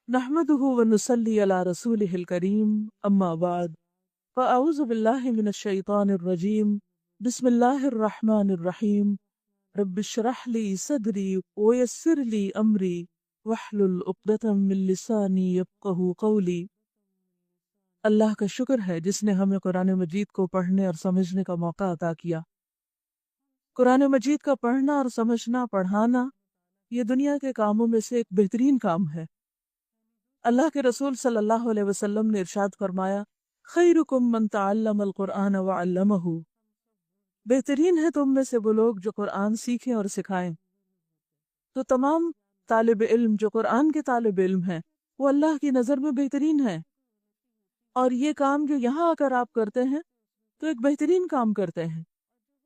نحمده ونصلي على رسوله الكريم أما بعد فأعوذ بالله من الشيطان الرجيم بسم الله الرحمن الرحيم رب اشرح لي صدري ويسر لي أمري واحلل عقدة من لساني يفقهوا قولي۔ اللہ کا شکر ہے جس نے ہمیں قرآن مجید کو پڑھنے اور سمجھنے کا موقع عطا کیا۔ قرآن مجید کا پڑھنا اور سمجھنا، پڑھانا یہ دنیا کے کاموں میں سے ایک بہترین کام ہے۔ اللہ کے رسول صلی اللہ علیہ وسلم نے ارشاد فرمایا، خیرکم من تعلم القرآن وعلمہ، بہترین ہے تم میں سے وہ لوگ جو قرآن سیکھیں اور سکھائیں۔ تو تمام طالب علم جو قرآن کے طالب علم ہیں وہ اللہ کی نظر میں بہترین ہیں، اور یہ کام جو یہاں آ کر آپ کرتے ہیں تو ایک بہترین کام کرتے ہیں۔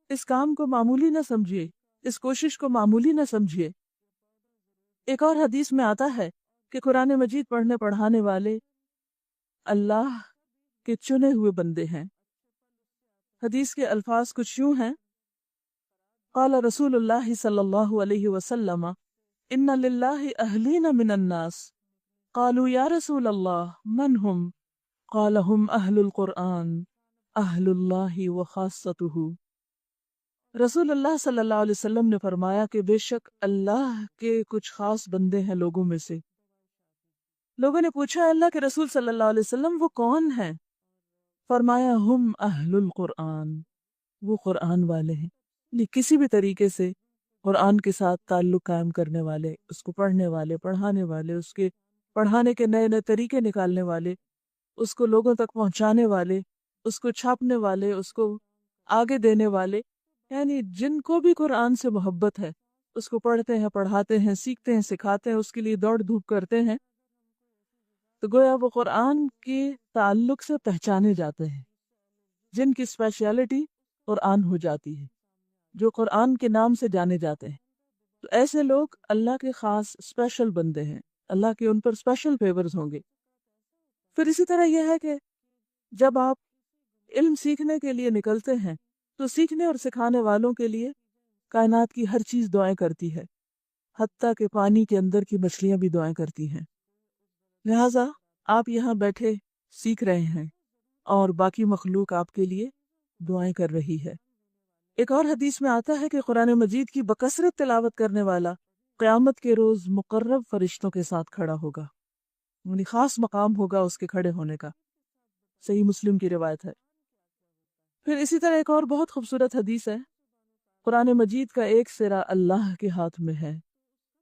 اس کام کو معمولی نہ سمجھیے، اس کوشش کو معمولی نہ سمجھیے۔ ایک اور حدیث میں آتا ہے کہ قرآن مجید پڑھنے پڑھانے والے اللہ کے چنے ہوئے بندے ہیں۔ حدیث کے الفاظ کچھ یوں ہیں، قال رسول اللہ صلی اللہ علیہ وسلم ان للہ اہلین من الناس قالوا یا رسول اللہ من ہم قال ہم اہل القرآن اہل اللہ وخاصتہ۔ رسول اللہ صلی اللہ علیہ وسلم نے فرمایا کہ بے شک اللہ کے کچھ خاص بندے ہیں لوگوں میں سے۔ لوگوں نے پوچھا، اللہ کے رسول صلی اللہ علیہ وسلم وہ کون ہیں؟ فرمایا ہم اہل القرآن، وہ قرآن والے ہیں، یعنی کسی بھی طریقے سے قرآن کے ساتھ تعلق قائم کرنے والے، اس کو پڑھنے والے، پڑھانے والے، اس کے پڑھانے کے نئے نئے طریقے نکالنے والے، اس کو لوگوں تک پہنچانے والے، اس کو چھاپنے والے، اس کو آگے دینے والے، یعنی جن کو بھی قرآن سے محبت ہے اس کو پڑھتے ہیں، پڑھاتے ہیں، سیکھتے ہیں، سکھاتے ہیں، اس کے لیے دوڑ دھوپ کرتے ہیں، تو گویا وہ قرآن کے تعلق سے پہچانے جاتے ہیں، جن کی اسپیشلٹی قرآن ہو جاتی ہے، جو قرآن کے نام سے جانے جاتے ہیں۔ تو ایسے لوگ اللہ کے خاص اسپیشل بندے ہیں، اللہ کے ان پر اسپیشل فیورز ہوں گے۔ پھر اسی طرح یہ ہے کہ جب آپ علم سیکھنے کے لیے نکلتے ہیں تو سیکھنے اور سکھانے والوں کے لیے کائنات کی ہر چیز دعائیں کرتی ہے، حتیٰ کہ پانی کے اندر کی مچھلیاں بھی دعائیں کرتی ہیں۔ لہٰذا آپ یہاں بیٹھے سیکھ رہے ہیں اور باقی مخلوق آپ کے لیے دعائیں کر رہی ہے۔ ایک اور حدیث میں آتا ہے کہ قرآن مجید کی بکثرت تلاوت کرنے والا قیامت کے روز مقرب فرشتوں کے ساتھ کھڑا ہوگا، یعنی خاص مقام ہوگا اس کے کھڑے ہونے کا۔ صحیح مسلم کی روایت ہے۔ پھر اسی طرح ایک اور بہت خوبصورت حدیث ہے، قرآن مجید کا ایک سرا اللہ کے ہاتھ میں ہے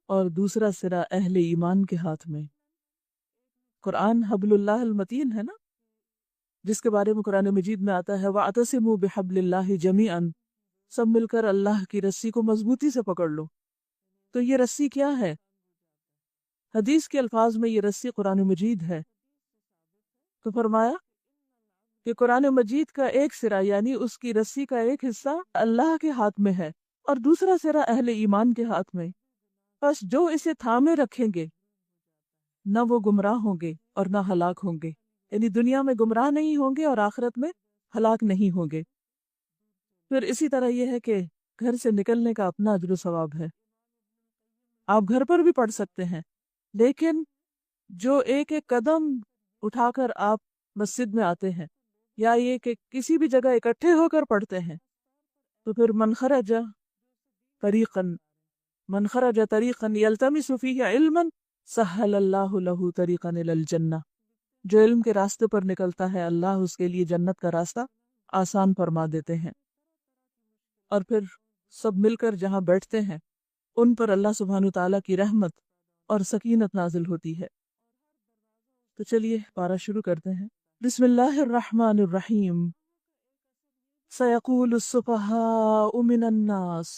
اور دوسرا سرا اہل ایمان کے ہاتھ میں۔ قرآن حبل اللہ المتین ہے نا، جس کے بارے میں قرآن مجید میں آتا ہے وَاعْتَصِمُوا بِحَبْلِ اللَّهِ جَمِيعًا، سب مل کر اللہ کی رسی کو مضبوطی سے پکڑ لو۔ تو یہ رسی کیا ہے؟ حدیث کے الفاظ میں یہ رسی قرآن مجید ہے۔ تو فرمایا کہ قرآن مجید کا ایک سرا یعنی اس کی رسی کا ایک حصہ اللہ کے ہاتھ میں ہے اور دوسرا سرا اہل ایمان کے ہاتھ میں۔ بس جو اسے تھامے رکھیں گے نہ وہ گمراہ ہوں گے اور نہ ہلاک ہوں گے، یعنی دنیا میں گمراہ نہیں ہوں گے اور آخرت میں ہلاک نہیں ہوں گے۔ پھر اسی طرح یہ ہے کہ گھر سے نکلنے کا اپنا اجر و ثواب ہے، آپ گھر پر بھی پڑھ سکتے ہیں، لیکن جو ایک ایک قدم اٹھا کر آپ مسجد میں آتے ہیں یا یہ کہ کسی بھی جگہ اکٹھے ہو کر پڑھتے ہیں، تو پھر من خرج طریقا یلتمس فیہ علما سہل اللہ لہ طریقا الی الجنہ، جو علم کے راستے پر نکلتا ہے اللہ اس کے لیے جنت کا راستہ آسان فرما دیتے ہیں۔ اور پھر سب مل کر جہاں بیٹھتے ہیں ان پر اللہ سبحانہ تعالیٰ کی رحمت اور سکینت نازل ہوتی ہے۔ تو چلیے پارہ شروع کرتے ہیں۔ بسم اللہ الرحمن الرحیم۔ سیقول السفہاء من الناس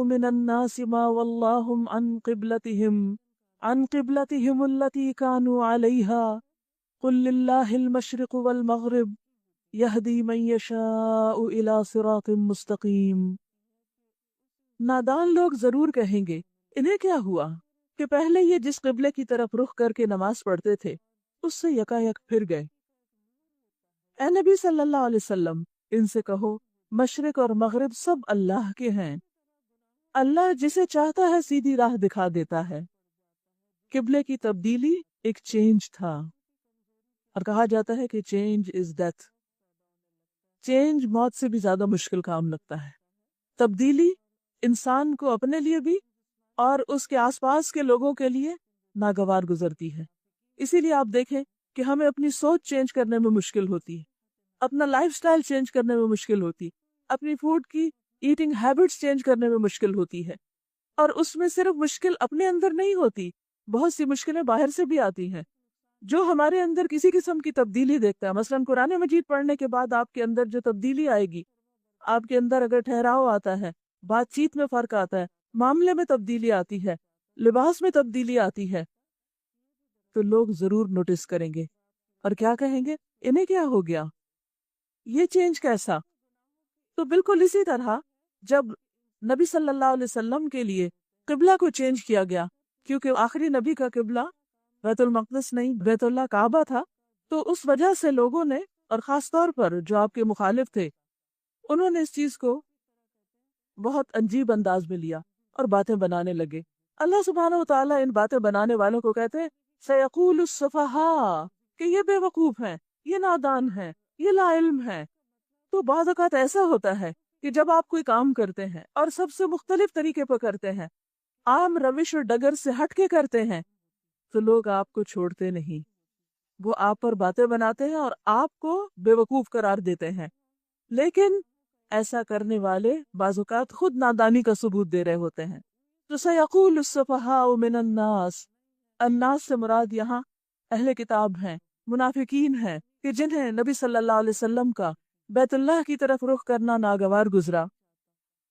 من الناس ما واللہم عن قبلتہم التي كانوا عليها قل للہ المشرق والمغرب یہدی من یشاء الى صراط مستقیم۔ نادان لوگ ضرور کہیں گے انہیں کیا ہوا کہ پہلے یہ جس قبلے کی طرف رخ کر کے نماز پڑھتے تھے اس سے یکایک پھر گئے۔ اے نبی صلی اللہ علیہ وسلم ان سے کہو مشرق اور مغرب سب اللہ کے ہیں، اللہ جسے چاہتا ہے سیدھی راہ دکھا دیتا ہے قبلے کی تبدیلی ایک چینج تھا، اور کہا جاتا ہے کہ چینج از ڈیتھ. چینج موت سے بھی زیادہ مشکل کام لگتا ہے. تبدیلی انسان کو اپنے لیے بھی اور اس کے آس پاس کے لوگوں کے لیے ناگوار گزرتی ہے. اسی لیے آپ دیکھیں کہ ہمیں اپنی سوچ چینج کرنے میں مشکل ہوتی ہے، اپنا لائف سٹائل چینج کرنے میں مشکل ہوتی، اپنی فوڈ کی ایٹنگ ہیبٹس چینج کرنے میں مشکل ہوتی ہے. اور اس میں صرف مشکل اپنے اندر نہیں ہوتی، بہت سی مشکلیں باہر سے بھی آتی ہیں. جو ہمارے اندر کسی قسم کی تبدیلی دیکھتا ہے، مثلا قرآن مجید پڑھنے کے بعد آپ کے اندر جو تبدیلی آئے گی، آپ کے اندر اگر ٹھہراؤ آتا ہے، بات چیت میں فرق آتا ہے، معاملے میں تبدیلی آتی ہے، لباس میں تبدیلی آتی ہے، تو لوگ ضرور نوٹس کریں گے اور کیا کہیں گے، انہیں کیا ہو گیا، یہ چینج کیسا؟ تو بالکل اسی طرح جب نبی صلی اللہ علیہ وسلم کے لیے قبلہ کو چینج کیا گیا، کیونکہ آخری نبی کا قبلہ بیت المقدس نہیں، بیت اللہ کعبہ تھا، تو اس وجہ سے لوگوں نے، اور خاص طور پر جو آپ کے مخالف تھے، انہوں نے اس چیز کو بہت عجیب انداز میں لیا اور باتیں بنانے لگے. اللہ سبحانہ وتعالیٰ ان باتیں بنانے والوں کو کہتے ہیں سَيَقُولُ السُّفَهَاءُ، کہ یہ بے وقوف ہیں، یہ نادان ہیں، یہ لا علم ہیں. تو بعض اوقات ایسا ہوتا ہے کہ جب آپ کوئی کام کرتے ہیں اور سب سے مختلف طریقے پر کرتے ہیں، عام روش اور ڈگر سے ہٹ کے کرتے ہیں، تو لوگ آپ کو چھوڑتے نہیں، وہ آپ پر باتیں بناتے ہیں اور آپ کو بے وقوف قرار دیتے ہیں. لیکن ایسا کرنے والے بعض اوقات خود نادانی کا ثبوت دے رہے ہوتے ہیں. تو سَيَقُولُ السُّفَهَاءُ مِنَ النَّاسِ، الناس سے مراد یہاں اہل کتاب ہیں، منافقین ہیں، کہ جنہیں نبی صلی اللہ علیہ وسلم کا بیت اللہ کی طرف رخ کرنا ناگوار گزرا.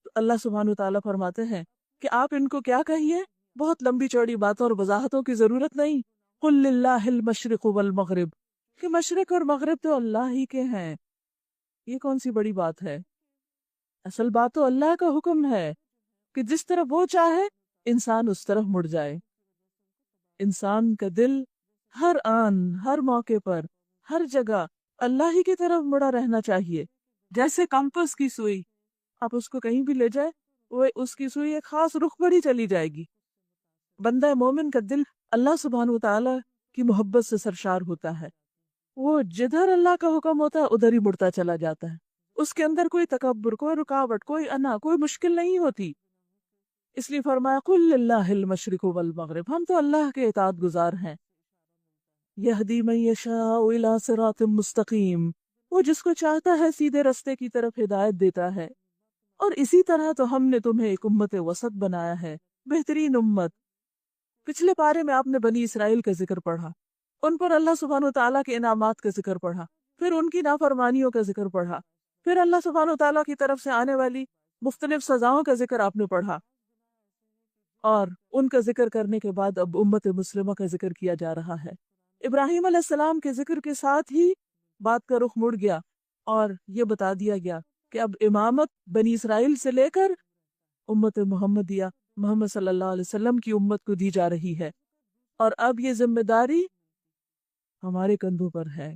تو اللہ سبحانہ وتعالیٰ فرماتے ہیں کہ آپ ان کو کیا کہیے، بہت لمبی چوڑی باتوں اور وضاحتوں کی ضرورت نہیں. قُل لِلَّهِ الْمَشْرِقُ وَالْمَغْرِبُ، کہ مشرق اور مغرب تو اللہ ہی کے ہیں. یہ کون سی بڑی بات ہے؟ اصل بات تو اللہ کا حکم ہے کہ جس طرف وہ چاہے انسان اس طرف مڑ جائے. انسان کا دل ہر آن، ہر موقع پر، ہر جگہ اللہ ہی کی طرف مڑا رہنا چاہیے. جیسے کمپس کی سوئی، آپ اس کو کہیں بھی لے جائے، وہ اس کی سوئی ایک خاص رخ پر ہی چلی جائے گی. بندہ مومن کا دل اللہ سبحانہ وتعالی کی محبت سے سرشار ہوتا ہے، وہ جدھر اللہ کا حکم ہوتا ہے ادھر ہی مڑتا چلا جاتا ہے. اس کے اندر کوئی تکبر، کوئی رکاوٹ، کوئی انا، کوئی مشکل نہیں ہوتی. اس لیے فرمایا قُل لِلَّهِ الْمَشْرِقُ وَالْمَغْرِبُ، ہم تو اللہ کے اطاعت گزار ہیں. یہدی من یشاء الی صراط مستقیم، وہ جس کو چاہتا ہے سیدھے رستے کی طرف ہدایت دیتا ہے. اور اسی طرح تو ہم نے تمہیں ایک امت وسط بنایا ہے، بہترین امت. پچھلے پارے میں آپ نے بنی اسرائیل کا ذکر پڑھا، ان پر اللہ سبحانہ وتعالیٰ کے انعامات کا ذکر پڑھا، پھر ان کی نافرمانیوں کا ذکر پڑھا، پھر اللہ سبحانہ وتعالیٰ کی طرف سے آنے والی مختلف سزاؤں کا ذکر آپ نے پڑھا، اور ان کا ذکر کرنے کے بعد اب امت مسلمہ کا ذکر کیا جا رہا ہے. ابراہیم علیہ السلام کے ذکر کے ساتھ ہی بات کا رخ مڑ گیا اور یہ بتا دیا گیا کہ اب امامت بنی اسرائیل سے لے کر امت محمدیہ محمد صلی اللہ علیہ وسلم کی امت کو دی جا رہی ہے، اور اب یہ ذمہ داری ہمارے کندھوں پر ہے.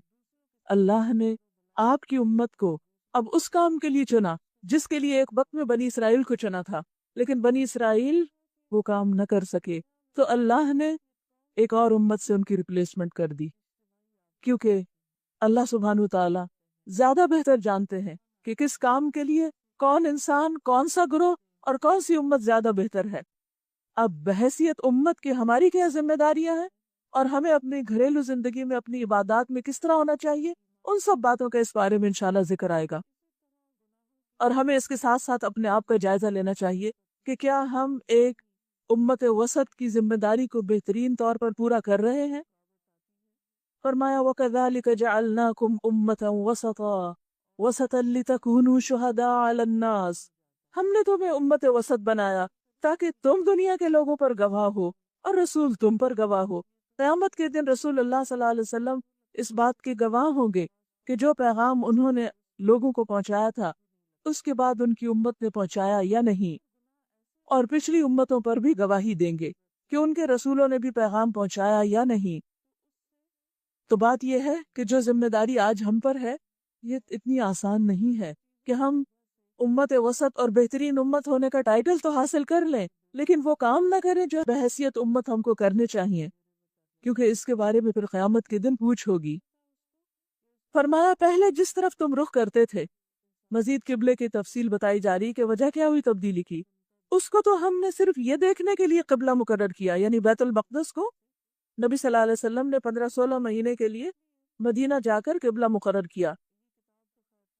اللہ نے آپ کی امت کو اب اس کام کے لیے چنا جس کے لیے ایک وقت میں بنی اسرائیل کو چنا تھا، لیکن بنی اسرائیل وہ کام نہ کر سکے، تو اللہ نے ایک اور امت سے ان کی ریپلیسمنٹ کر دی. کیونکہ اللہ سبحانہ وتعالی زیادہ بہتر جانتے ہیں کہ کس کام کے لیے کون انسان، کون سا گروہ اور کون سی امت زیادہ بہتر ہے. اب بحیثیت امت کی ہماری کیا ذمہ داریاں ہیں، اور ہمیں اپنی گھریلو زندگی میں، اپنی عبادات میں کس طرح ہونا چاہیے، ان سب باتوں کا اس بارے میں انشاءاللہ ذکر آئے گا. اور ہمیں اس کے ساتھ ساتھ اپنے آپ کا جائزہ لینا چاہیے کہ کیا ہم ایک امت وسط کی ذمہ داری کو بہترین طور پر پورا کر رہے ہیں. فرمایا وَكَذَلِكَ جَعَلْنَاكُمْ أُمَّةً وَسَطًا وَسَطًا لِتَكُونُوا شُهَدَاءَ عَلَى النَّاسِ، ہم نے تمہیں امت وسط بنایا تاکہ تم دنیا کے لوگوں پر گواہ ہو اور رسول تم پر گواہ ہو. قیامت کے دن رسول اللہ صلی اللہ علیہ وسلم اس بات کے گواہ ہوں گے کہ جو پیغام انہوں نے لوگوں کو پہنچایا تھا اس کے بعد ان کی امت نے پہنچایا یا نہیں، اور پچھلی امتوں پر بھی گواہی دیں گے کہ ان کے رسولوں نے بھی پیغام پہنچایا یا نہیں. تو بات یہ ہے کہ جو ذمہ داری آج ہم پر ہے یہ اتنی آسان نہیں ہے کہ ہم امت وسط اور بہترین امت ہونے کا ٹائٹل تو حاصل کر لیں لیکن وہ کام نہ کریں جو بحیثیت امت ہم کو کرنے چاہیے. کیونکہ اس کے بارے میں پھر قیامت کے دن پوچھ ہوگی۔ فرمایا پہلے جس طرف تم رخ کرتے تھے، مزید قبلے کی تفصیل بتائی جا رہی کہ وجہ کیا ہوئی تبدیلی کی۔ اس کو تو ہم نے صرف یہ دیکھنے کے لیے قبلہ مقرر کیا، یعنی بیت المقدس کو نبی صلی اللہ علیہ وسلم نے 15-16 مہینے کے لیے مدینہ جا کر قبلہ مقرر کیا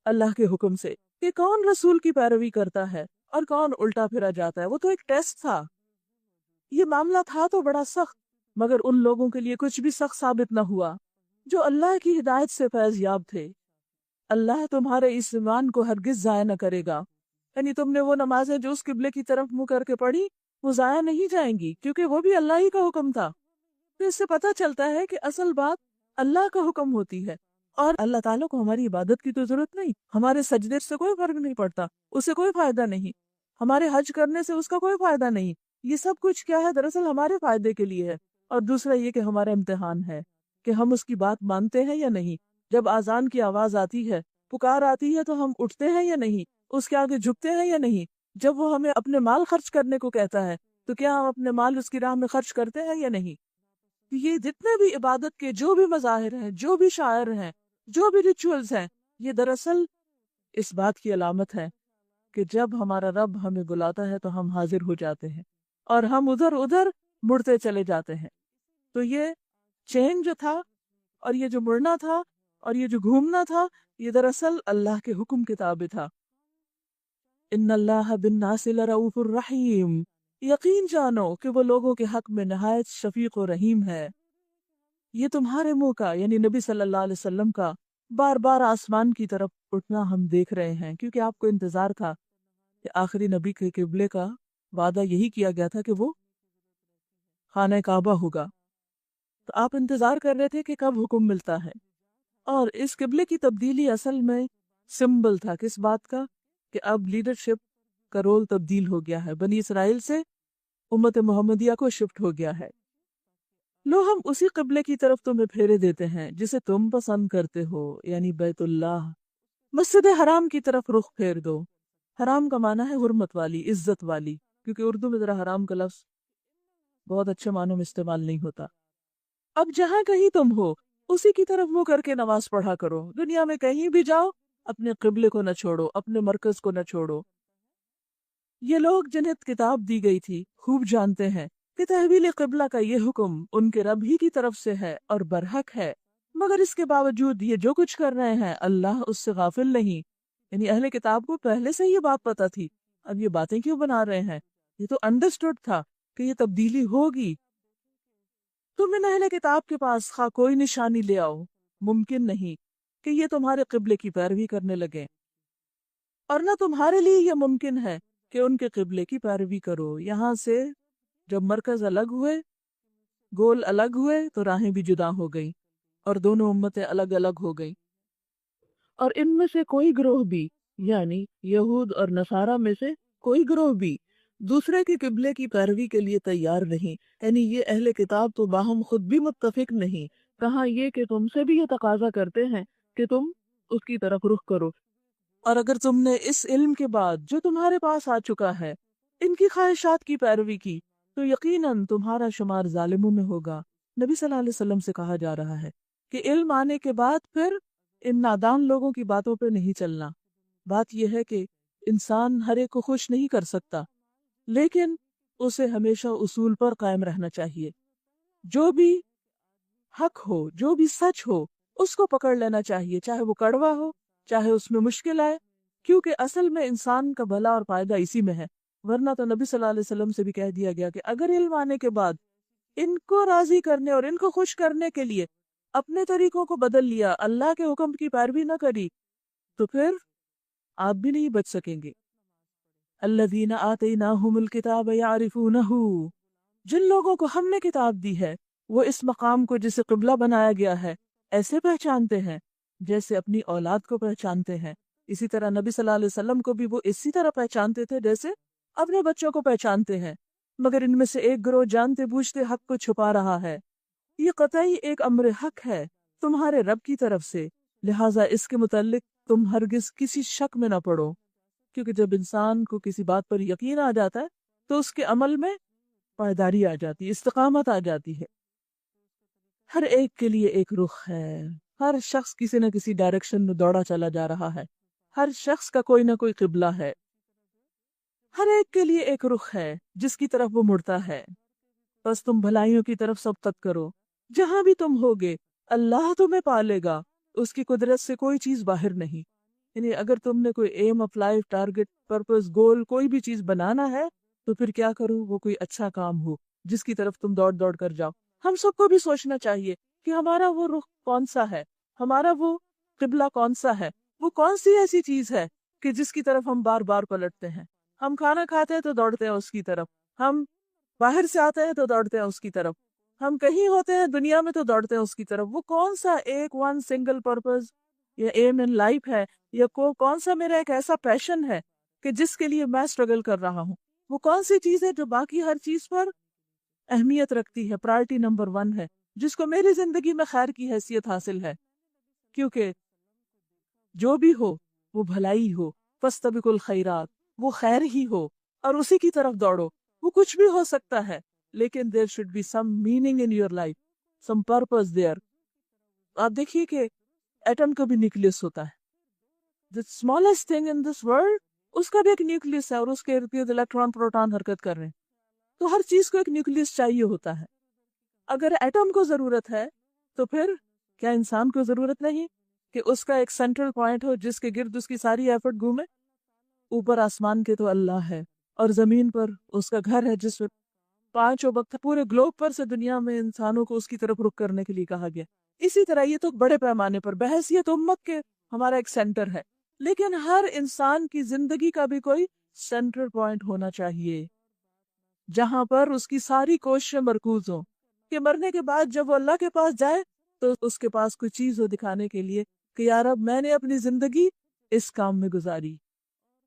اللہ کے حکم سے، کہ کون رسول کی پیروی کرتا ہے اور کون الٹا پھرا جاتا ہے۔ وہ تو ایک ٹیسٹ تھا، یہ معاملہ تھا تو بڑا سخت، مگر ان لوگوں کے لیے کچھ بھی سخت ثابت نہ ہوا جو اللہ کی ہدایت سے فیض یاب تھے۔ اللہ تمہارے اس ایمان کو ہرگز ضائع نہ کرے گا، یعنی تم نے وہ نمازیں جو اس قبلے کی طرف منہ کر کے پڑھی وہ ضائع نہیں جائیں گی، کیونکہ وہ بھی اللہ ہی کا حکم تھا۔ تو اس سے پتہ چلتا ہے کہ اصل بات اللہ کا حکم ہوتی ہے، اور اللہ تعالیٰ کو ہماری عبادت کی تو ضرورت نہیں، ہمارے سجدے سے کوئی فرق نہیں پڑتا، اسے کوئی فائدہ نہیں، ہمارے حج کرنے سے اس کا کوئی فائدہ نہیں۔ یہ سب کچھ کیا ہے؟ دراصل ہمارے فائدے کے لیے ہے، اور دوسرا یہ کہ ہمارا امتحان ہے کہ ہم اس کی بات مانتے ہیں یا نہیں۔ جب آذان کی آواز آتی ہے، پکار آتی ہے، تو ہم اٹھتے ہیں یا نہیں، اس کے آگے جھکتے ہیں یا نہیں۔ جب وہ ہمیں اپنے مال خرچ کرنے کو کہتا ہے تو کیا ہم اپنے مال اس کی راہ میں خرچ کرتے ہیں یا نہیں؟ یہ جتنے بھی عبادت کے جو بھی مظاہر ہیں، جو بھی شاعر ہیں، جو بھی ریچولز ہیں، یہ دراصل اس بات کی علامت ہے کہ جب ہمارا رب ہمیں بلاتا ہے تو ہم حاضر ہو جاتے ہیں اور ہم ادھر ادھر مڑتے چلے جاتے ہیں۔ تو یہ چین جو تھا اور یہ جو مڑنا تھا اور یہ جو گھومنا تھا، یہ دراصل اللہ کے حکم کے تابع تھا۔ ان اللہ بالناس لرؤوف الرحیم، یقین جانو کہ وہ لوگوں کے حق میں نہایت شفیق و رحیم ہے۔ یہ تمہارے منہ کا، یعنی نبی صلی اللہ علیہ وسلم کا بار بار آسمان کی طرف اٹھنا ہم دیکھ رہے ہیں، کیونکہ آپ کو انتظار تھا کہ آخری نبی کے قبلے کا وعدہ یہی کیا گیا تھا کہ وہ خانہ کعبہ ہوگا، تو آپ انتظار کر رہے تھے کہ کب حکم ملتا ہے۔ اور اس قبلے کی تبدیلی اصل میں سمبل تھا کس بات کا؟ کہ اب لیڈرشپ کا رول تبدیل ہو گیا ہے، بنی اسرائیل سے امت محمدیہ کو شفٹ ہو گیا ہے۔ لو ہم اسی قبلے کی طرف تمہیں پھیرے دیتے ہیں جسے تم پسند کرتے ہو، یعنی بیت اللہ، مسجد حرام کی طرف رخ پھیر دو۔ حرام کا معنی ہے حرمت والی، عزت والی، کیونکہ اردو میں ذرا حرام کا لفظ بہت اچھے معنوں میں استعمال نہیں ہوتا۔ اب جہاں کہیں تم ہو اسی کی طرف منہ کر کے نماز پڑھا کرو، دنیا میں کہیں بھی جاؤ اپنے قبلے کو نہ چھوڑو، اپنے مرکز کو نہ چھوڑو۔ یہ لوگ جنہیں کتاب دی گئی تھی خوب جانتے ہیں کہ تحویل قبلہ کا یہ حکم ان کے رب ہی کی طرف سے ہے اور برحق ہے، مگر اس کے باوجود یہ جو کچھ کر رہے ہیں اللہ اس سے غافل نہیں۔ یعنی اہل کتاب کو پہلے سے یہ بات پتہ تھی، اب یہ باتیں کیوں بنا رہے ہیں؟ یہ تو انڈرسٹوڈ تھا کہ یہ تبدیلی ہوگی۔ تم ان اہل کتاب کے پاس خواہ کوئی نشانی لے آؤ، ممکن نہیں کہ یہ تمہارے قبلے کی پیروی کرنے لگے، اور نہ تمہارے لیے یہ ممکن ہے کہ ان کے قبلے کی پیروی کرو۔ یہاں سے جب مرکز الگ ہوئے، گول الگ ہوئے، تو راہیں بھی جدا ہو گئیں اور دونوں امتیں الگ الگ ہو گئیں، اور ان میں سے کوئی گروہ بھی، یعنی یہود اور نصارہ میں سے کوئی گروہ بھی دوسرے کے قبلے کی پیروی کے لیے تیار نہیں۔ یعنی یہ اہل کتاب تو باہم خود بھی متفق نہیں، کہاں یہ کہ تم سے بھی یہ تقاضا کرتے ہیں کہ تم اس کی طرف رخ کرو۔ اور اگر تم نے اس علم کے بعد جو تمہارے پاس آ چکا ہے ان کی خواہشات کی پیروی کی تو یقیناً تمہارا شمار ظالموں میں ہوگا۔ نبی صلی اللہ علیہ وسلم سے کہا جا رہا ہے کہ علم آنے کے بعد پھر ان نادان لوگوں کی باتوں پہ نہیں چلنا۔ بات یہ ہے کہ انسان ہر ایک کو خوش نہیں کر سکتا، لیکن اسے ہمیشہ اصول پر قائم رہنا چاہیے۔ جو بھی حق ہو، جو بھی سچ ہو، اس کو پکڑ لینا چاہیے، چاہے وہ کڑوا ہو، چاہے اس میں مشکل آئے، کیونکہ اصل میں انسان کا بھلا اور فائدہ اسی میں ہے۔ ورنہ تو نبی صلی اللہ علیہ وسلم سے بھی کہہ دیا گیا کہ اگر علم آنے کے بعد ان کو راضی کرنے اور ان کو خوش کرنے کے لیے اپنے طریقوں کو بدل لیا، اللہ کے حکم کی پیروی نہ کری، تو پھر آپ بھی نہیں بچ سکیں گے۔ الذین آتیناہم الکتاب یعرفونہ، جن لوگوں کو ہم نے کتاب دی ہے وہ اس مقام کو جسے قبلہ بنایا گیا ہے ایسے پہچانتے ہیں جیسے اپنی اولاد کو پہچانتے ہیں۔ اسی طرح نبی صلی اللہ علیہ وسلم کو بھی وہ اسی طرح پہچانتے تھے جیسے اپنے بچوں کو پہچانتے ہیں، مگر ان میں سے ایک گروہ جانتے بوجھتے حق کو چھپا رہا ہے۔ یہ قطعی ایک امر حق ہے تمہارے رب کی طرف سے، لہٰذا اس کے متعلق تم ہرگز کسی شک میں نہ پڑو، کیونکہ جب انسان کو کسی بات پر یقین آ جاتا ہے تو اس کے عمل میں پائیداری آ جاتی ہے، استقامت آ جاتی ہے۔ ہر ایک کے لیے ایک رخ ہے، ہر شخص کسی نہ کسی ڈائریکشن میں دوڑا چلا جا رہا ہے، ہر شخص کا کوئی نہ کوئی قبلہ ہے، ہر ایک کے لیے ایک رخ ہے جس کی طرف وہ مڑتا ہے۔ بس تم بھلائیوں کی طرف سبقت کرو، جہاں بھی تم ہوگے اللہ تمہیں پالے گا، اس کی قدرت سے کوئی چیز باہر نہیں۔ یعنی اگر تم نے کوئی aim of life, target, purpose, goal, کوئی بھی چیز بنانا ہے تو پھر کیا کرو، وہ کوئی اچھا کام ہو جس کی طرف تم دوڑ دوڑ کر جاؤ۔ ہم سب کو بھی سوچنا چاہیے کہ ہمارا وہ رخ کون سا ہے، ہمارا وہ قبلہ کون سا ہے، وہ کون سی ایسی چیز ہے کہ جس کی طرف ہم بار بار پلٹتے ہیں۔ ہم کھانا کھاتے ہیں تو دوڑتے ہیں اس کی طرف، ہم باہر سے آتے ہیں تو دوڑتے ہیں اس کی طرف، ہم کہیں ہوتے ہیں دنیا میں تو دوڑتے ہیں اس کی طرف۔ وہ کون سا ایک ون سنگل پرپز یا ایم ان لائف ہے، یا کون سا میرا ایک ایسا پیشن ہے کہ جس کے لیے میں اسٹرگل کر رہا ہوں، وہ کون سی چیز ہے جو باقی ہر چیز پر اہمیت رکھتی ہے، پرائرٹی نمبر 1 ہے، جس کو میری زندگی میں خیر کی حیثیت حاصل ہے۔ کیونکہ جو بھی ہو وہ بھلائی ہو، فاستبقوا الخیرات، وہ خیر ہی ہو اور اسی کی طرف دوڑو۔ وہ کچھ بھی ہو سکتا ہے لیکن there should be some meaning in your life, some purpose there۔ آپ دیکھیے کہ ایٹم کا بھی نیوکلیس ہوتا ہے، the smallest thing in this world، اس کا بھی ایک نیوکلیس ہے اور اس کے ارد گرد الیکٹران پروٹون حرکت کر رہے ہیں۔ تو ہر چیز کو ایک نیوکلیس چاہیے ہوتا ہے۔ اگر ایٹم کو ضرورت ہے تو پھر کیا انسان کو ضرورت نہیں کہ اس کا ایک سینٹرل پوائنٹ ہو جس کے گرد اس کی ساری ایفرٹ گھومے؟ اوپر آسمان کے تو اللہ ہے اور زمین پر اس کا گھر ہے جس میں 5 وقت پورے گلوب پر سے دنیا میں انسانوں کو اس کی طرف رخ کرنے کے لیے کہا گیا۔ اسی طرح یہ تو بڑے پیمانے پر بحیثیت امت کے ہمارا ایک سینٹر ہے، لیکن ہر انسان کی زندگی کا بھی کوئی سینٹرل پوائنٹ ہونا چاہیے جہاں پر اس کی ساری کوششیں مرکوز ہوں کہ مرنے کے بعد جب وہ اللہ کے پاس جائے تو اس کے پاس کوئی چیز ہو دکھانے کے لیے کہ یا رب میں نے اپنی زندگی اس کام میں گزاری۔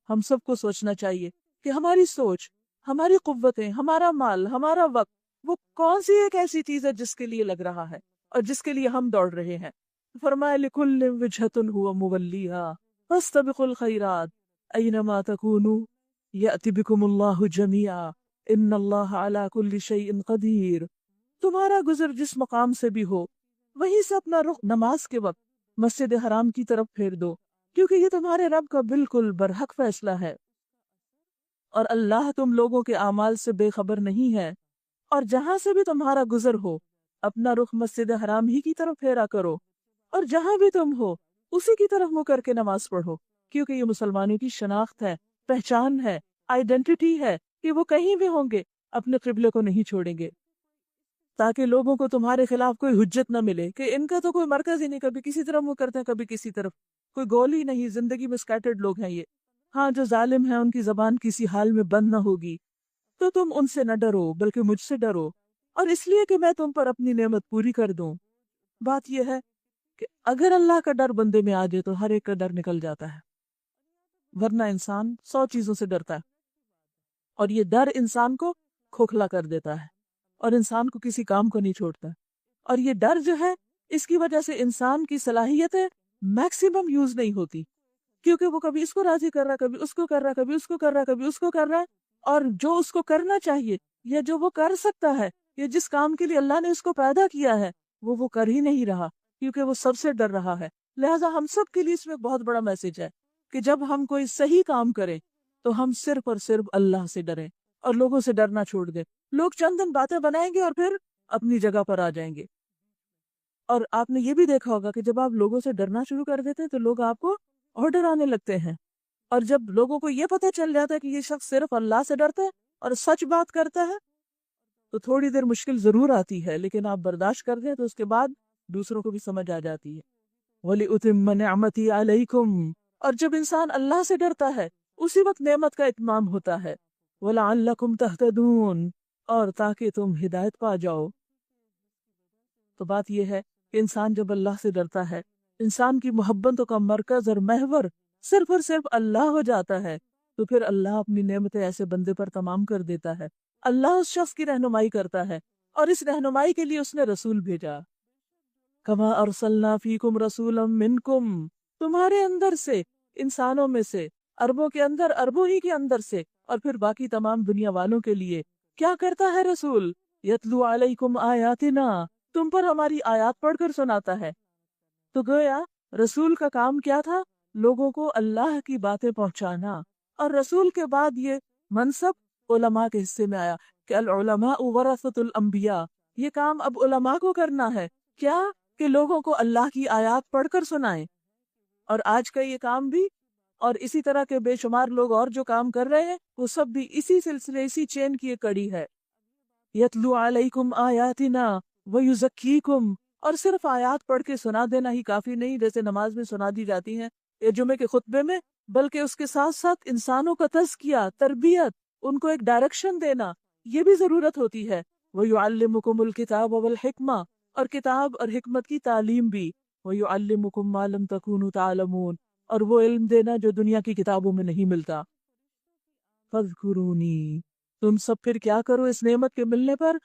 ہم سب کو سوچنا چاہیے کہ ہماری سوچ، ہماری قوتیں، ہمارا مال، ہمارا وقت، وہ کون سی ایک ایسی چیز ہے جس کے لیے لگ رہا ہے اور جس کے لیے ہم دوڑ رہے ہیں۔ فرمایا لِكُلٍّ وِجْهَةٌ هُوَ مُوَلِّيهَا فَاسْتَبِقُوا الْخَيْرَاتِ أَيْنَمَا تَكُونُوا يَأْتِ بِكُمُ اللَّهُ جَمِيعًا إِنَّ اللَّهَ عَلَى كُلِّ شَيْءٍ قَدِيرٌ۔ تمہارا گزر جس مقام سے بھی ہو وہیں سے اپنا رخ نماز کے وقت مسجد حرام کی طرف پھیر دو، کیونکہ یہ تمہارے رب کا بالکل برحق فیصلہ ہے اور اللہ تم لوگوں کے اعمال سے بے خبر نہیں ہے۔ اور جہاں سے بھی تمہارا گزر ہو اپنا رخ مسجد حرام ہی کی طرف پھیرا کرو، اور جہاں بھی تم ہو اسی کی طرف منہ کر کے نماز پڑھو، کیونکہ یہ مسلمانوں کی شناخت ہے، پہچان ہے، آئیڈینٹی ہے کہ وہ کہیں بھی ہوں گے اپنے قبلے کو نہیں چھوڑیں گے، تاکہ لوگوں کو تمہارے خلاف کوئی حجت نہ ملے کہ ان کا تو کوئی مرکز ہی نہیں، کبھی کسی طرف منہ کرتے ہیں کبھی کسی طرف، کوئی گول ہی نہیں، زندگی میں سکیٹرڈ لوگ ہیں یہ۔ ہاں جو ظالم ہیں ان کی زبان کسی حال میں بند نہ ہوگی، تو تم ان سے نہ ڈرو بلکہ مجھ سے ڈرو، اور اس لیے کہ میں تم پر اپنی نعمت پوری کر دوں۔ بات یہ ہے کہ اگر اللہ کا ڈر بندے میں آ جائے تو ہر ایک کا ڈر نکل جاتا ہے، ورنہ انسان 100 چیزوں سے ڈرتا ہے اور یہ ڈر انسان کو کھوکھلا کر دیتا ہے اور انسان کو کسی کام کو نہیں چھوڑتا، اور یہ ڈر جو ہے اس کی وجہ سے انسان کی صلاحیتیں میکسیمم یوز نہیں ہوتی، کیونکہ وہ کبھی اس کو راضی کر رہا، کبھی اس کو کر رہا، کبھی اس کو کر رہا، کبھی اس کو کر رہا ہے، اور جو اس کو کرنا چاہیے یا جو وہ کر سکتا ہے یا جس کام کے لیے اللہ نے اس کو پیدا کیا ہے وہ کر ہی نہیں رہا، کیونکہ وہ سب سے ڈر رہا ہے۔ لہٰذا ہم سب کے لیے اس میں بہت بڑا میسج ہے کہ جب ہم کوئی صحیح کام کریں تو ہم صرف اور صرف اللہ سے ڈریں اور لوگوں سے ڈرنا چھوڑ دیں۔ لوگ چند دن باتیں بنائیں گے اور پھر اپنی جگہ پر آ جائیں گے، اور آپ نے یہ بھی دیکھا ہوگا کہ جب آپ لوگوں سے ڈرنا شروع کر دیتے ہیں تو لوگ آپ کو آرڈر آنے لگتے ہیں، اور جب لوگوں کو یہ پتہ چل جاتا ہے کہ یہ شخص صرف اللہ سے ڈرتا ہے اور سچ بات کرتا ہے تو تھوڑی دیر مشکل ضرور آتی ہے، لیکن آپ برداشت کر دیں تو اس کے بعد دوسروں کو بھی سمجھ آ جاتی ہے۔ وَلِأُتِمَّ نِعْمَتِي عَلَيْكُمْ، اور جب انسان اللہ سے ڈرتا ہے اسی وقت نعمت کا اتمام ہوتا ہے۔ وَلَعَلَّكُمْ تَهْتَدُونَ، اور تاکہ تم ہدایت پا جاؤ۔ تو بات یہ ہے کہ انسان جب اللہ سے ڈرتا ہے، انسان کی محبتوں کا مرکز اور محور صرف اور صرف اللہ ہو جاتا ہے، تو پھر اللہ اپنی نعمتیں ایسے بندے پر تمام کر دیتا ہے۔ اللہ اس شخص کی رہنمائی کرتا ہے اور اس رہنمائی کے لیے اس نے رسول بھیجا۔ کما ارسلنا فیکم رسولا منکم، تمہارے اندر سے، انسانوں میں سے، اربوں کے اندر، اربوں ہی کے اندر سے، اور پھر باقی تمام دنیا والوں کے لیے کیا کرتا ہے رسول؟ یتلو علیکم آیاتنا، تم پر ہماری آیات پڑھ کر سناتا ہے۔ تو گویا رسول کا کام کیا تھا؟ لوگوں کو اللہ کی باتیں پہنچانا، اور رسول کے بعد یہ منصب علماء کے حصے میں آیا کہ العلماء ورثۃ الانبیاء، یہ کام اب علماء کو کرنا ہے، کیا کہ لوگوں کو اللہ کی آیات پڑھ کر سنائیں۔ اور آج کا یہ کام بھی، اور اسی طرح کے بے شمار لوگ اور جو کام کر رہے ہیں، وہ سب بھی اسی سلسلے، اسی چین کی ایک کڑی ہے۔ یتلو علیکم آیاتنا ویزکیکم، اور صرف آیات پڑھ کے سنا دینا ہی کافی نہیں، جیسے نماز میں سنا دی جاتی ہیں یا جمعے کے خطبے میں، بلکہ اس کے ساتھ ساتھ انسانوں کا تزکیہ، تربیت، ان کو ایک ڈائریکشن دینا، یہ بھی ضرورت ہوتی ہے۔ وَيُعَلِّمُكُمُ الْكِتَابَ وَالْحِكْمَةَ، اور کتاب اور حکمت کی تعلیم بھی۔ وَيُعَلِّمُكُم مَّا لَمْ تَكُونُوا تَعْلَمُونَ، اور وہ علم دینا جو دنیا کی کتابوں میں نہیں ملتا۔ فَاذْكُرُونِي، تم سب پھر کیا کرو اس نعمت کے ملنے پر؟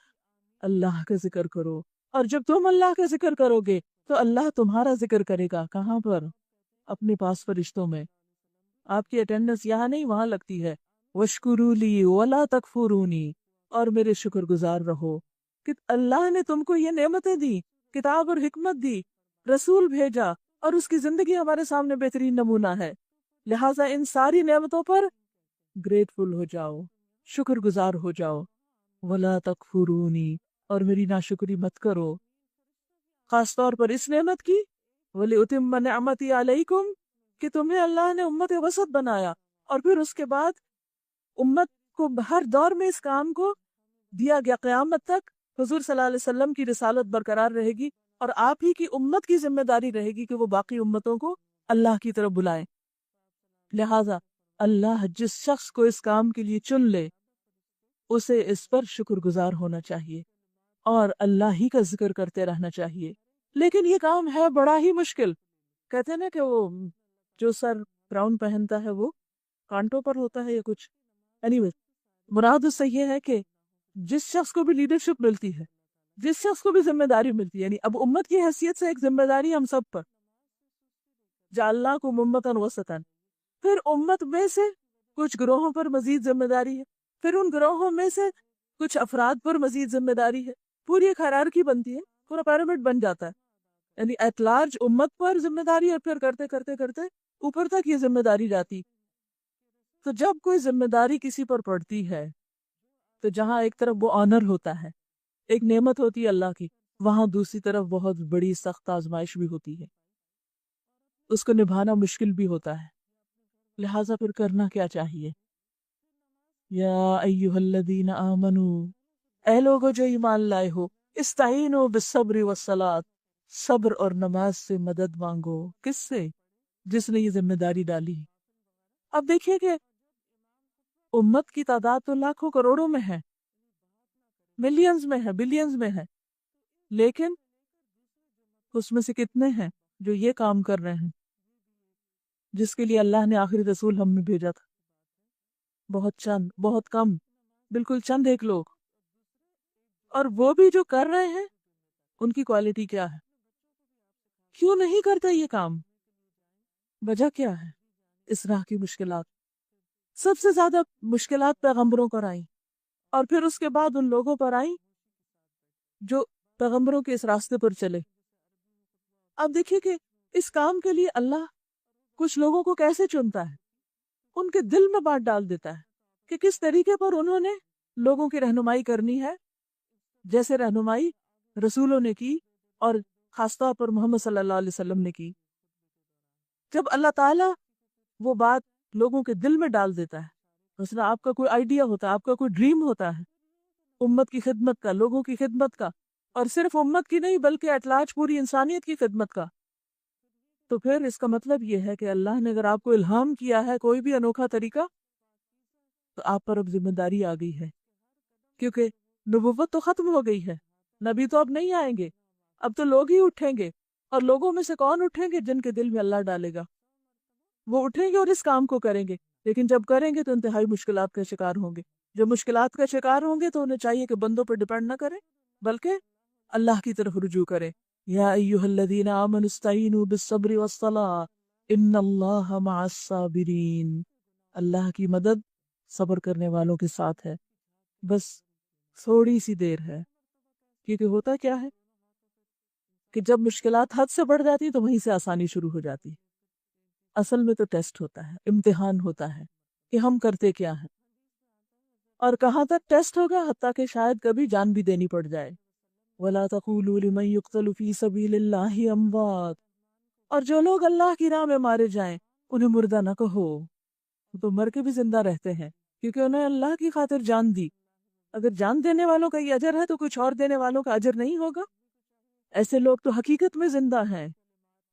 اللہ کا ذکر کرو، اور جب تم اللہ کا ذکر کرو گے تو اللہ تمہارا ذکر کرے گا۔ کہاں پر؟ اپنے پاس فرشتوں میں۔ آپ کی اٹینڈنس یہاں نہیں، وہاں لگتی ہے۔ وَاشْكُرُوا لِي وَلَا تَكْفُرُونِي، اور میرے شکر گزار رہو کہ اللہ نے تم کو یہ نعمتیں دی، کتاب اور حکمت دی، رسول بھیجا، اور اس کی زندگی ہمارے سامنے بہترین نمونہ ہے۔ لہٰذا ان ساری نعمتوں پر گریٹفل ہو جاؤ، شکر گزار ہو جاؤ۔ وَلَا تَكْفُرُونِي، اور میری ناشکری مت کرو، خاص طور پر اس نعمت کی۔ وَلِأُتِمَّ نِعْمَتِي عَلَيْكُمْ، کہ تمہیں اللہ نے امت وسط بنایا، اور پھر اس کے بعد امت کو ہر دور میں اس کام کو دیا گیا، قیامت تک حضور صلی اللہ علیہ وسلم کی رسالت برقرار رہے گی، اور آپ ہی کی امت کی ذمہ داری رہے گی کہ وہ باقی امتوں کو اللہ کی طرف بلائیں۔ لہٰذا اللہ جس شخص کو اس کام کے لیے چن لے، اسے اس پر شکر گزار ہونا چاہیے اور اللہ ہی کا ذکر کرتے رہنا چاہیے۔ لیکن یہ کام ہے بڑا ہی مشکل۔ کہتے ہیں نا کہ وہ جو سر براؤن پہنتا ہے وہ کانٹوں پر ہوتا ہے یا کچھ، اینی مراد اس سے یہ ہے کہ جس شخص کو بھی لیڈرشپ ملتی ہے، جس شخص کو بھی ذمہ داری ملتی ہے، یعنی اب امت کی حیثیت سے ایک ذمہ داری ہم سب پر، جعلناکم امۃ وسطا، پھر امت میں سے کچھ گروہوں پر مزید ذمہ داری ہے، پھر ان گروہوں میں سے کچھ افراد پر مزید ذمہ داری ہے، پوری ایک ہائرارکی بنتی ہے، پورا پیرامڈ بن جاتا ہے، یعنی ایٹ لارج امت پر ذمہ داری، اور پھر کرتے کرتے کرتے اوپر تک یہ ذمہ داری جاتی۔ تو جب کوئی ذمہ داری کسی پر پڑتی ہے تو جہاں ایک طرف وہ آنر ہوتا ہے، ایک نعمت ہوتی ہے اللہ کی، وہاں دوسری طرف بہت بڑی سخت آزمائش بھی ہوتی ہے، اس کو نبھانا مشکل بھی ہوتا ہے۔ لہٰذا پھر کرنا کیا چاہیے؟ یا ایہا الذین آمنو، اے لوگو جو ایمان لائے ہو، استعینوا بالصبر والصلاۃ، صبر اور نماز سے مدد مانگو۔ کس سے؟ جس نے یہ ذمہ داری ڈالی۔ اب دیکھیے کہ امت کی تعداد تو لاکھوں کروڑوں میں ہے، ملینز میں ہے، بلینز میں ہے، لیکن اس میں سے کتنے ہیں جو یہ کام کر رہے ہیں جس کے لیے اللہ نے آخری رسول ہم میں بھیجا تھا؟ بہت چند، بہت کم، بالکل چند ایک لوگ۔ اور وہ بھی جو کر رہے ہیں ان کی کوالٹی کیا ہے؟ کیوں نہیں کرتا یہ کام؟ وجہ کیا ہے؟ اس راہ کی مشکلات۔ سب سے زیادہ مشکلات پیغمبروں پر آئیں، اور پھر اس کے بعد ان لوگوں پر آئیں جو پیغمبروں کے اس راستے پر چلے۔ اب دیکھیے کہ اس کام کے لیے اللہ کچھ لوگوں کو کیسے چنتا ہے، ان کے دل میں بات ڈال دیتا ہے کہ کس طریقے پر انہوں نے لوگوں کی رہنمائی کرنی ہے، جیسے رہنمائی رسولوں نے کی اور خاص طور پر محمد صلی اللہ علیہ وسلم نے کی۔ جب اللہ تعالیٰ وہ بات لوگوں کے دل میں ڈال دیتا ہے، مثلا آپ کا کوئی آئیڈیا ہوتا ہے، آپ کا کوئی ڈریم ہوتا ہے امت کی خدمت کا، لوگوں کی خدمت کا، اور صرف امت کی نہیں بلکہ ایٹ لارج پوری انسانیت کی خدمت کا، تو پھر اس کا مطلب یہ ہے کہ اللہ نے اگر آپ کو الہام کیا ہے کوئی بھی انوکھا طریقہ، تو آپ پر اب ذمہ داری آ گئی ہے، کیونکہ نبوت تو ختم ہو گئی ہے، نبی تو اب نہیں آئیں گے، اب تو لوگ ہی اٹھیں گے، اور لوگوں میں سے کون اٹھیں گے؟ جن کے دل میں اللہ ڈالے گا، وہ اٹھیں گے اور اس کام کو کریں گے، لیکن جب کریں گے تو انتہائی مشکلات کا شکار ہوں گے۔ جب مشکلات کا شکار ہوں گے تو انہیں چاہیے کہ بندوں پر ڈیپینڈ نہ کریں بلکہ اللہ کی طرف رجوع کریں۔ یا ایھا الذین آمنوا استعینوا بالصبر والصلاۃ ان اللہ مع الصابرین، اللہ کی مدد صبر کرنے والوں کے ساتھ ہے، بس تھوڑی سی دیر ہے، کیونکہ ہوتا کیا ہے کہ جب مشکلات حد سے بڑھ جاتی تو وہیں سے آسانی شروع ہو جاتی. اصل میں تو ٹیسٹ ہوتا ہے، امتحان ہوتا ہے کہ ہم کرتے کیا ہیں اور کہاں تک ٹیسٹ ہوگا، حتیٰ کہ شاید کبھی جان بھی دینی پڑ جائے. وَلَا تَقُولُوا لِمَن يُقْتَلُ فِي سَبِيلِ اللَّهِ أَمْوَاتٌ، اور جو لوگ اللہ کی راہ میں مارے جائیں انہیں مردہ نہ کہو، وہ تو مر کے بھی زندہ رہتے ہیں کیونکہ انہیں اللہ کی خاطر جان دی. اگر جان دینے والوں کا یہ اجر ہے تو کچھ اور دینے والوں کا اجر نہیں ہوگا؟ ایسے لوگ تو حقیقت میں زندہ ہیں.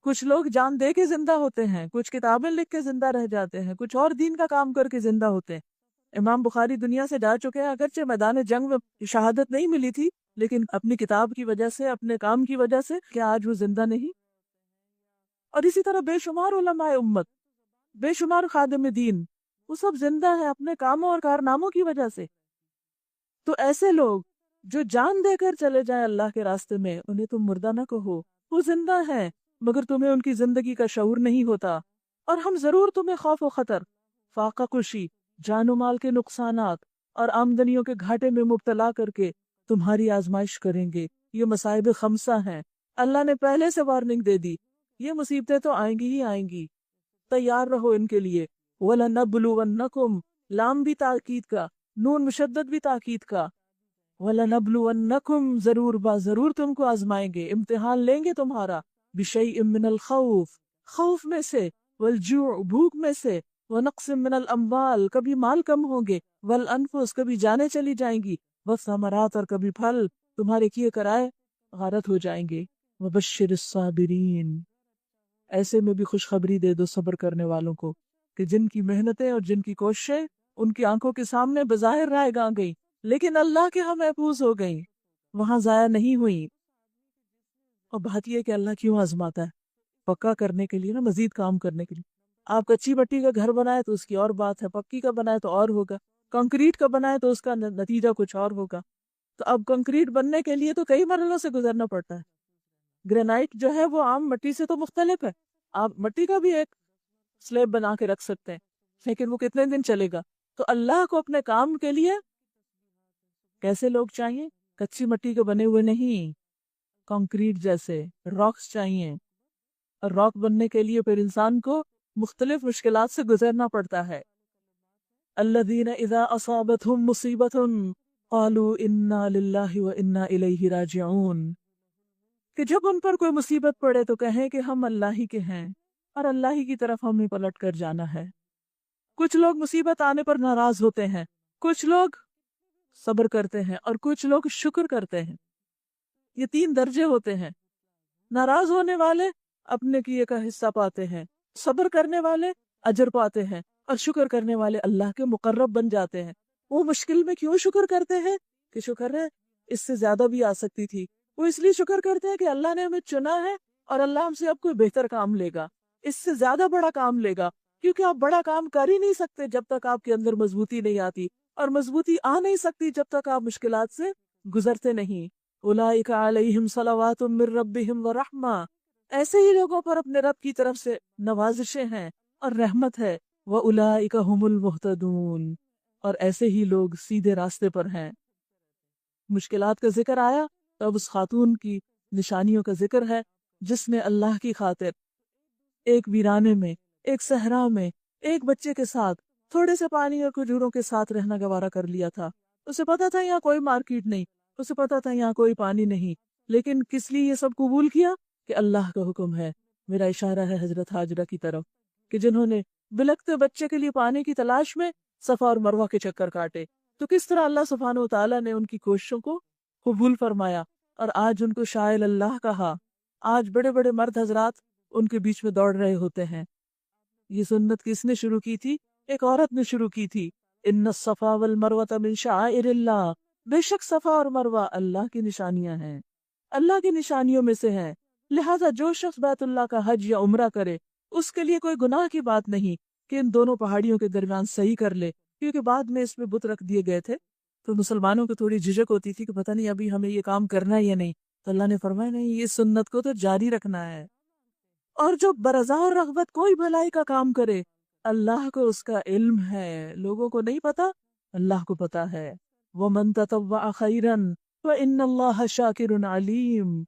کچھ لوگ جان دے کے زندہ ہوتے ہیں، کچھ کتابیں لکھ کے زندہ رہ جاتے ہیں، کچھ اور دین کا کام کر کے زندہ ہوتے ہیں. امام بخاری دنیا سے جا چکے ہیں، اگرچہ میدان جنگ میں شہادت نہیں ملی تھی، لیکن اپنی کتاب کی وجہ سے، اپنے کام کی وجہ سے کیا آج وہ زندہ نہیں؟ اور اسی طرح بے شمار علماء امت، بے شمار خادم دین، وہ سب زندہ ہیں اپنے کاموں اور کارناموں کی وجہ سے. تو ایسے لوگ جو جان دے کر چلے جائیں اللہ کے راستے میں، انہیں تم مردہ نہ کہو، وہ زندہ ہیں مگر تمہیں ان کی زندگی کا شعور نہیں ہوتا. اور ہم ضرور تمہیں خوف و خطر، فاقہ کشی، جان و مال کے نقصانات اور آمدنیوں کے گھاٹے میں مبتلا کر کے تمہاری آزمائش کریں گے. یہ مصائب خمسہ ہیں، اللہ نے پہلے سے وارننگ دے دی. یہ مصیبتیں تو آئیں گی ہی آئیں گی، تیار رہو ان کے لیے. وَلَنَبْلُوَنَّكُمْ، لام بھی تاکید کا، نون مشدد بھی تاکید کا. وَلَنَبْلُوَنَّكُمْ، ضرور ضرور تم کو آزمائیں گے، امتحان لیں گے تمہارا. بِشَيْءٍ مِّنَ الْخَوْفِ، خوف میں سے، وَالْجُوعِ، بھوک میں سے، وَنَقْصٍ مِّنَ الْأَمْوَالِ، کبھی مال کم ہوں گے، وَالْأَنفُسِ، کبھی جانیں چلی جائیں گی، وَالثَّمَرَاتِ، اور کبھی پھل تمہارے کیے کرائے غارت ہو جائیں گے. وَبَشِّرِ الصَّابِرِينَ، ایسے میں بھی خوشخبری دے دو صبر کرنے والوں کو کہ جن کی محنتیں اور جن کی کوششیں ان کی آنکھوں کے سامنے بظاہر رائے گاں گئی، لیکن اللہ کے ہاں محفوظ ہو گئیں، وہاں ضائع نہیں ہوئی. اور بات یہ ہے کہ اللہ کیوں آزماتا ہے؟ پکا کرنے کے لیے نا، مزید کام کرنے کے لیے. آپ کچی مٹی کا گھر بنائے تو اس کی اور بات ہے، پکی کا بنائے تو اور ہوگا، کنکریٹ کا بنائے تو اس کا نتیجہ کچھ اور ہوگا. تو اب کنکریٹ بننے کے لیے تو کئی مرحلوں سے گزرنا پڑتا ہے. گرینائٹ جو ہے وہ عام مٹی سے تو مختلف ہے. آپ مٹی کا بھی ایک سلیب بنا کے رکھ سکتے ہیں، لیکن وہ کتنے دن چلے گا؟ تو اللہ کو اپنے کام کے لیے کیسے لوگ چاہیے؟ کچی مٹی کے بنے ہوئے نہیں، کنکریٹ جیسے راکس چاہیے. اور راک بننے کے لیے پھر انسان کو مختلف مشکلات سے گزرنا پڑتا ہے. الذین اذا اصابتہم مصیبۃ قالوا انا للہ وانا الیہ راجعون، کہ جب ان پر کوئی مصیبت پڑے تو کہیں کہ ہم اللہ ہی کے ہیں اور اللہ ہی کی طرف ہمیں پلٹ کر جانا ہے. کچھ لوگ مصیبت آنے پر ناراض ہوتے ہیں، کچھ لوگ صبر کرتے ہیں اور کچھ لوگ شکر کرتے ہیں. یہ 3 درجے ہوتے ہیں. ناراض ہونے والے اپنے کیے کا حصہ پاتے ہیں، صبر کرنے والے اجر پاتے ہیں، اور شکر کرنے والے اللہ کے مقرب بن جاتے ہیں. وہ مشکل میں کیوں شکر کرتے ہیں کہ شکر ہے اس سے زیادہ بھی آ سکتی تھی. وہ اس لیے شکر کرتے ہیں کہ اللہ نے ہمیں چنا ہے اور اللہ ہم سے اب کوئی بہتر کام لے گا، اس سے زیادہ بڑا کام لے گا. کیونکہ آپ بڑا کام کر ہی نہیں سکتے جب تک آپ کے اندر مضبوطی نہیں آتی، اور مضبوطی آ نہیں سکتی جب تک آپ مشکلات سے گزرتے نہیں. اولئک علیہم صلوات من ربہم ورحمہ، ایسے ہی لوگوں پر اپنے رب کی طرف سے نوازشیں ہیں اور رحمت ہے. وَأُولَئِكَ هُمُ الْمُهْتَدُونَ، اور ایسے ہی لوگ سیدھے راستے پر ہیں. مشکلات کا ذکر آیا تو اب اس خاتون کی نشانیوں کا ذکر ہے جس نے اللہ کی خاطر ایک ویرانے میں، ایک صحرا میں، ایک بچے کے ساتھ، تھوڑے سے پانی اور کھجوروں کے ساتھ رہنا گوارا کر لیا تھا. اسے پتا تھا یہاں کوئی مارکیٹ نہیں، اسے پتا تھا یہاں کوئی پانی نہیں، لیکن کس لیے یہ سب قبول کیا؟ کہ اللہ کا حکم ہے. میرا اشارہ ہے حضرت ہاجرہ کی طرف کہ جنہوں نے بلکتے بچے کے لیے پانی کی تلاش میں صفا اور مروہ کے چکر کاٹے. تو کس طرح اللہ سبحانہ و تعالیٰ نے ان کی کوششوں کو قبول فرمایا اور آج ان کو شاعر اللہ کہا. آج بڑے بڑے مرد حضرات ان کے بیچ میں دوڑ رہے ہوتے ہیں. یہ سنت کس نے شروع کی تھی؟ ایک عورت نے شروع کی تھی. ان الصفا والمروہ من شعائر اللہ، بے شک صفا اور مروہ اللہ کی نشانیاں ہیں، اللہ کی نشانیوں میں سے ہیں. لہذا جو شخص بیت اللہ کا حج یا عمرہ کرے اس کے لیے کوئی گناہ کی بات نہیں کہ ان دونوں پہاڑیوں کے درمیان صحیح کر لے، کیونکہ بعد میں اس میں بت رکھ دیے گئے تھے تو مسلمانوں کو تھوڑی جھجک ہوتی تھی کہ پتہ نہیں ابھی ہمیں یہ کام کرنا ہے یا نہیں. تو اللہ نے فرمایا نہیں، یہ سنت کو تو جاری رکھنا ہے. اور جو برضا اور رغبت کوئی بھلائی کا کام کرے، اللہ کو اس کا علم ہے، لوگوں کو نہیں پتا، اللہ کو پتا ہے. وَمَن تَطَوَّعَ خَيْرًا فَإِنَّ اللَّهَ شَاكِرٌ عَلِيمٌ،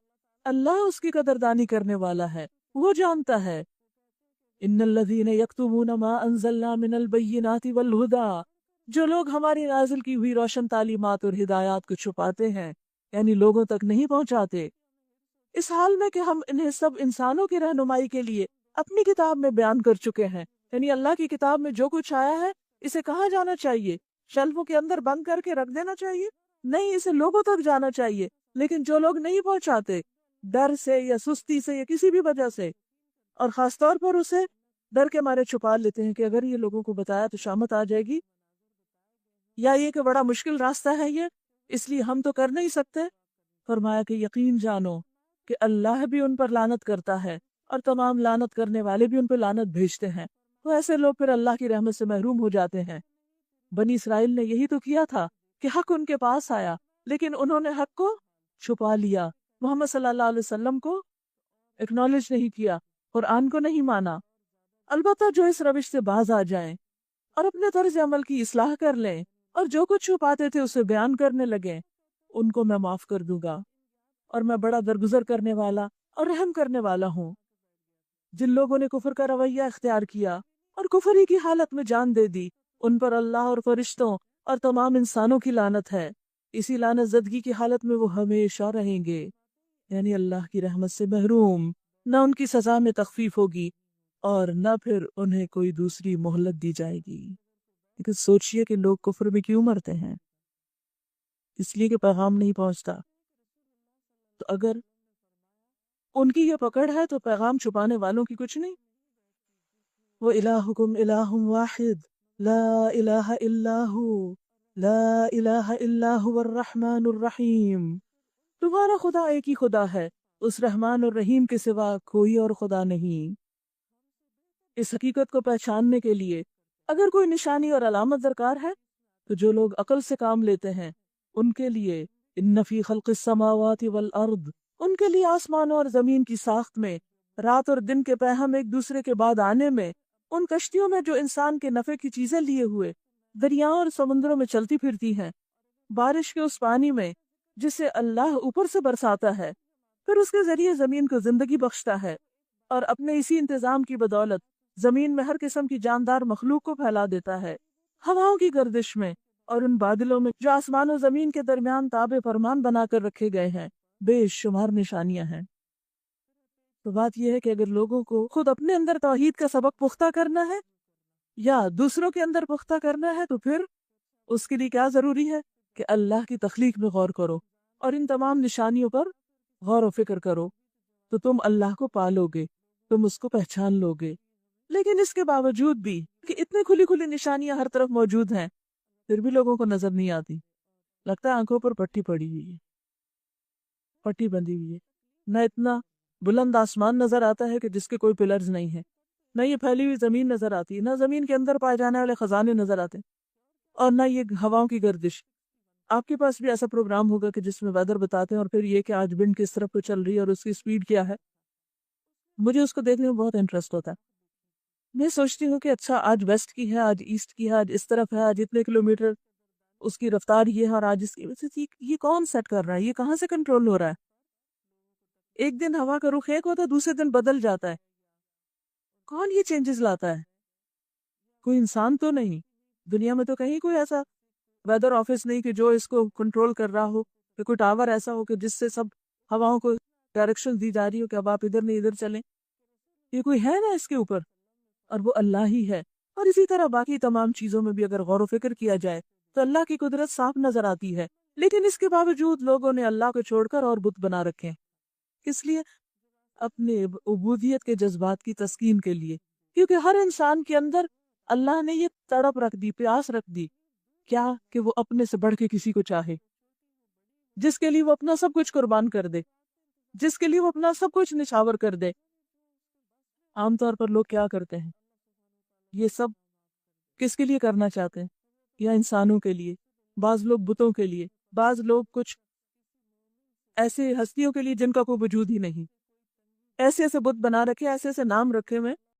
اللہ اس کی قدردانی کرنے والا ہے، وہ جانتا ہے۔ ان الذین یکتمون ما انزلنا من البینات والہدی، جو لوگ ہماری نازل کی ہوئی روشن تعلیمات اور ہدایات کو چھپاتے ہیں، یعنی لوگوں تک نہیں پہنچاتے، اس حال میں کہ ہم انہیں سب انسانوں کی رہنمائی کے لیے اپنی کتاب میں بیان کر چکے ہیں۔ یعنی اللہ کی کتاب میں جو کچھ آیا ہے اسے کہاں جانا چاہیے؟ شیلفوں کے اندر بند کر کے رکھ دینا چاہیے؟ نہیں، اسے لوگوں تک جانا چاہیے۔ لیکن جو لوگ نہیں پہنچاتے، ڈر سے یا سستی سے یا کسی بھی وجہ سے، اور خاص طور پر اسے ڈر کے مارے چھپا لیتے ہیں کہ اگر یہ لوگوں کو بتایا تو شامت آ جائے گی، یا یہ کہ بڑا مشکل راستہ ہے یہ، اس لیے ہم تو کر نہیں سکتے۔ فرمایا کہ یقین جانو کہ اللہ بھی ان پر لعنت کرتا ہے اور تمام لعنت کرنے والے بھی ان پر لعنت بھیجتے ہیں، تو ایسے لوگ پھر اللہ کی رحمت سے محروم ہو جاتے ہیں۔ بنی اسرائیل نے یہی تو کیا تھا کہ حق ان کے پاس آیا، لیکن انہوں نے حق کو چھپا لیا، محمد صلی اللہ علیہ وسلم کو اکنالج نہیں کیا، قرآن کو نہیں مانا۔ البتہ جو اس روش سے باز آ جائیں اور اپنے طرز عمل کی اصلاح کر لیں اور جو کچھ چھپاتے تھے اسے بیان کرنے لگیں، ان کو میں معاف کر دوں گا، اور میں بڑا درگزر کرنے والا اور رحم کرنے والا ہوں۔ جن لوگوں نے کفر کا رویہ اختیار کیا اور کفر ہی کی حالت میں جان دے دی، ان پر اللہ اور فرشتوں اور تمام انسانوں کی لعنت ہے، اسی لعنت زدگی کی حالت میں وہ ہمیشہ رہیں گے، یعنی اللہ کی رحمت سے محروم۔ نہ ان کی سزا میں تخفیف ہوگی اور نہ پھر انہیں کوئی دوسری مہلت دی جائے گی۔ لیکن سوچئے کہ لوگ کفر میں کیوں مرتے ہیں؟ اس لیے کہ پیغام نہیں پہنچتا۔ تو اگر ان کی یہ پکڑ ہے تو پیغام چھپانے والوں کی کچھ نہیں۔ وَإِلَٰهُكُمْ إِلَٰهٌ وَاحِدٌ لَا إِلَٰهَ إِلَّا هُوَ لَا إِلَٰهَ إِلَّا هُوَ الرَّحْمَٰنُ الرَّحِيمُ، تمہارا خدا ایک ہی خدا ہے، اس رحمان اور رحیم کے سوا کوئی اور خدا نہیں۔ اس حقیقت کو پہچاننے کے لیے اگر کوئی نشانی اور علامت درکار ہے تو جو لوگ عقل سے کام لیتے ہیں ان کے لیے ان فی خلق السماوات والارض، ان کے لیے آسمانوں اور زمین کی ساخت میں، رات اور دن کے پیہم ایک دوسرے کے بعد آنے میں، ان کشتیوں میں جو انسان کے نفع کی چیزیں لیے ہوئے دریاؤں اور سمندروں میں چلتی پھرتی ہیں، بارش کے اس پانی میں جسے اللہ اوپر سے برساتا ہے، پھر اس کے ذریعے زمین کو زندگی بخشتا ہے، اور اپنے اسی انتظام کی بدولت زمین میں ہر قسم کی جاندار مخلوق کو پھیلا دیتا ہے، ہواؤں کی گردش میں اور ان بادلوں میں جو آسمان و زمین کے درمیان تابع فرمان بنا کر رکھے گئے ہیں، بے شمار نشانیاں ہیں۔ تو بات یہ ہے کہ اگر لوگوں کو خود اپنے اندر توحید کا سبق پختہ کرنا ہے یا دوسروں کے اندر پختہ کرنا ہے، تو پھر اس کے لیے کیا ضروری ہے کہ اللہ کی تخلیق میں غور کرو اور ان تمام نشانیوں پر غور و فکر کرو، تو تم اللہ کو پالو گے، تم اس کو پہچان لو گے۔ لیکن اس کے باوجود بھی کہ اتنی کھلی کھلی نشانیاں ہر طرف موجود ہیں، پھر بھی لوگوں کو نظر نہیں آتی، لگتا ہے آنکھوں پر پٹی پڑی ہوئی ہے، پٹی بندھی ہوئی ہے۔ نہ اتنا بلند آسمان نظر آتا ہے کہ جس کے کوئی پلرز نہیں ہیں، نہ یہ پھیلی ہوئی زمین نظر آتی ہے، نہ زمین کے اندر پائے جانے والے خزانے نظر آتے ہیں، اور نہ یہ ہواؤں کی گردش۔ آپ کے پاس بھی ایسا پروگرام ہوگا کہ جس میں ویدر بتاتے ہیں اور پھر یہ کہ آج ونڈ کس طرف کو چل رہی ہے اور اس کی سپیڈ کیا ہے۔ مجھے اس کو دیکھنے میں بہت انٹرسٹ ہوتا ہے۔ میں سوچتی ہوں کہ اچھا آج ویسٹ کی ہے، آج ایسٹ کی ہے، آج اس طرف ہے، آج اتنے کلومیٹر اس کی رفتار یہ ہے، اور آج اس کی یہ کون سیٹ کر رہا ہے، یہ کہاں سے کنٹرول ہو رہا ہے؟ ایک دن ہوا کا رخ ایک ہوتا ہے، دوسرے دن بدل جاتا ہے، کون یہ چینجز لاتا ہے؟ کوئی انسان تو نہیں، دنیا میں تو کہیں کوئی ایسا ویدر آفس نہیں کہ جو اس کو کنٹرول کر رہا ہو، کہ کوئی ٹاور ایسا ہو کہ جس سے سب ہواؤں کو ڈائریکشن دی جا رہی ہو کہ اب آپ ادھر نہیں ادھر چلیں۔ یہ کوئی ہے نا اس کے اوپر، اور وہ اللہ ہی ہے۔ اور اسی طرح باقی تمام چیزوں میں بھی اگر غور و فکر کیا جائے تو اللہ کی قدرت صاف نظر آتی ہے، لیکن اس کے باوجود لوگوں نے اللہ کو چھوڑ کر اور بت بنا رکھے، کس لیے؟ اپنے عبودیت کے جذبات کی تسکین کے لیے، کیونکہ ہر انسان کے اندر اللہ نے یہ تڑپ رکھ دی، پیاس رکھ دی، کیا کہ وہ اپنے سے بڑھ کے کسی کو چاہے، جس کے لیے وہ اپنا سب کچھ قربان کر دے، جس کے لیے وہ اپنا سب کچھ نچھاور کر دے۔ عام طور پر لوگ کیا کرتے ہیں؟ یہ سب کس کے لیے کرنا چاہتے ہیں؟ یا انسانوں کے لیے، بعض لوگ بتوں کے لیے، بعض لوگ کچھ ایسے ہستیوں کے لیے جن کا کوئی وجود ہی نہیں، ایسے ایسے بت بنا رکھے، ایسے ایسے نام رکھے ہوئے